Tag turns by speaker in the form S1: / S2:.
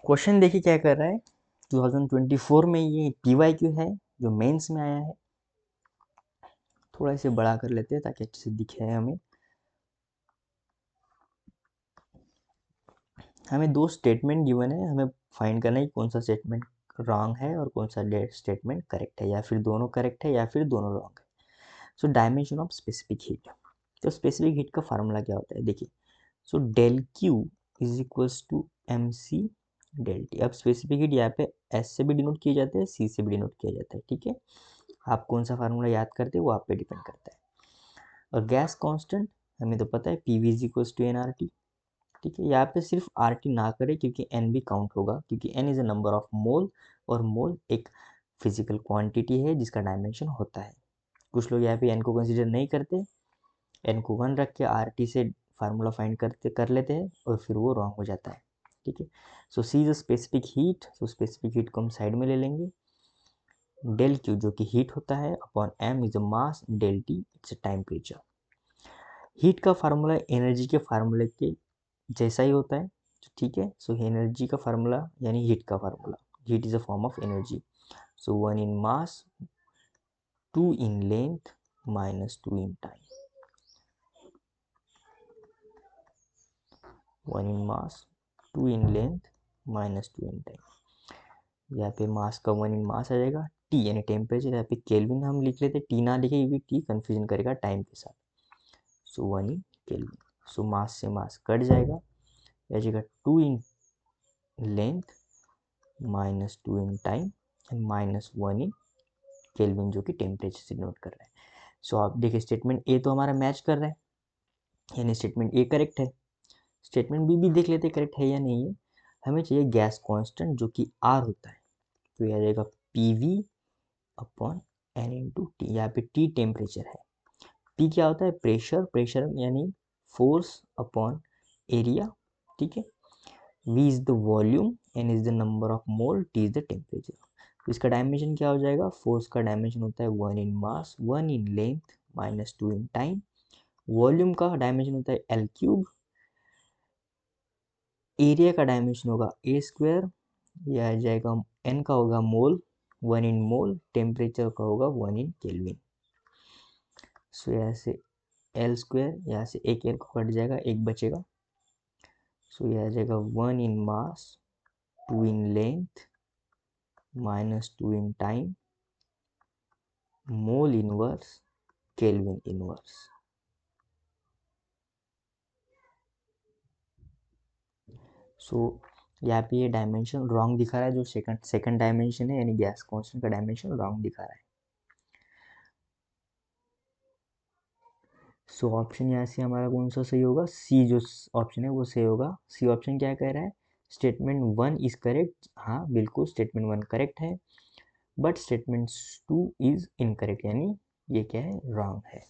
S1: Question देखिए क्या कर रहा है। 2024 में ये PYQ है जो मेंस में आया है। थोड़ा इसे बड़ा कर लेते हैं ताकि अच्छे से दिखे हमें। हमें दो स्टेटमेंट गिवन है, हमें फाइंड करना है कि कौन सा स्टेटमेंट रॉन्ग है और कौन सा स्टेटमेंट करेक्ट है, या फिर दोनों करेक्ट है या फिर दोनों रॉन्ग है। So dimension of specific heat. तो स्पेसिफिक हीट का फार्मूला क्या होता है देखिए। So del Q is equals to M C del T. अब स्पेसिफिक हीट यहाँ पे एस से भी डिनोट किया जाता है, सी से भी डिनोट किया जाता है, ठीक है। आप कौन सा फार्मूला याद करते हैं वो आप पे डिपेंड करता है। और गैस कांस्टेंट हमें तो पता है PV is equals to N R T, ठीक है। यहाँ पे सिर्फ आर टी ना करें क्योंकि एन भी काउंट होगा, क्योंकि N is a number of mole और मोल एक फिजिकल क्वांटिटी है जिसका डायमेंशन होता है। कुछ लोग यहाँ पे एन को कंसिडर नहीं करते, एन को 1 रख के आर टी से फार्मूला फाइंड कर लेते हैं और फिर वो रॉन्ग हो जाता है, ठीक है। So C is a specific heat. So specific heat को हम साइड में ले लेंगे। डेल क्यू जो कि हीट होता है upon M is a mass, del T it's a temperature. Heat का फार्मूला एनर्जी के फार्मूले के जैसा ही होता है, ठीक है। सो एनर्जी का फार्मूला यानी हीट का formula, heat is a form of energy. So 1 in mass, 2 in length, minus 2 in time. 1 in mass, 2 in length, minus 2 in time. यहाँ पे मास का 1 इन मास आ जाएगा। टी यानी टेम्परेचर, यहाँ पे केल्विन हम लिख लेते, टी ना लिखे क्योंकि टी कंफ्यूजन करेगा टाइम के साथ। सो 1 इन केल्विन। सो मास से मास कट जाएगा, यह जगह 2 in length minus 2 in time and minus 1 in kelvin जो कि टेम्परेचर से नोट कर रहा है। सो आप देखिए स्टेटमेंट ए तो हमारा मैच कर रहा है, यानी स्टेटमेंट ए करेक्ट है। स्टेटमेंट बी भी देख लेते करेक्ट है या नहीं है। हमें चाहिए गैस कांस्टेंट जो कि आर होता है, तो यह आ जाएगा P V upon N into T. यहाँ पे टी टेम्परेचर है, पी क्या होता है प्रेशर, प्रेशर यानी फोर्स अपॉन एरिया, ठीक है। V is the volume, N is the number of mole, T is the temperature. तो इसका डायमेंशन क्या हो जाएगा, फोर्स का डायमेंशन होता है 1 in mass, 1 in length, minus 2 in time. Volume का डायमेंशन होता है एल क्यूब। एरिया का डायमेंशन होगा ए स्क्वायर, यह आ जाएगा एन का होगा मोल, 1 इन मोल, टेम्परेचर का होगा 1 इन केल्विन। सो यहाँ से एल स्क्वायर, यहाँ से एक एल को कट जाएगा, एक बचेगा। सो यह आ जाएगा 1 in mass, 2 in length, minus 2 in time, mole inverse, kelvin inverse. So यहाँ पे ये डायमेंशन रॉन्ग दिखा रहा है, जो सेकंड डायमेंशन है यानी गैस कांस्टेंट का डायमेंशन रॉन्ग दिखा रहा है। सो ऑप्शन यहाँ से हमारा कौन सा सही होगा, सी जो ऑप्शन है वो सही होगा। सी ऑप्शन क्या कह रहा है, स्टेटमेंट 1 इज करेक्ट। हाँ बिल्कुल स्टेटमेंट 1 करेक्ट है, बट स्टेटमेंट 2 इज इनकरेक्ट, यानी ये क्या है रॉन्ग है।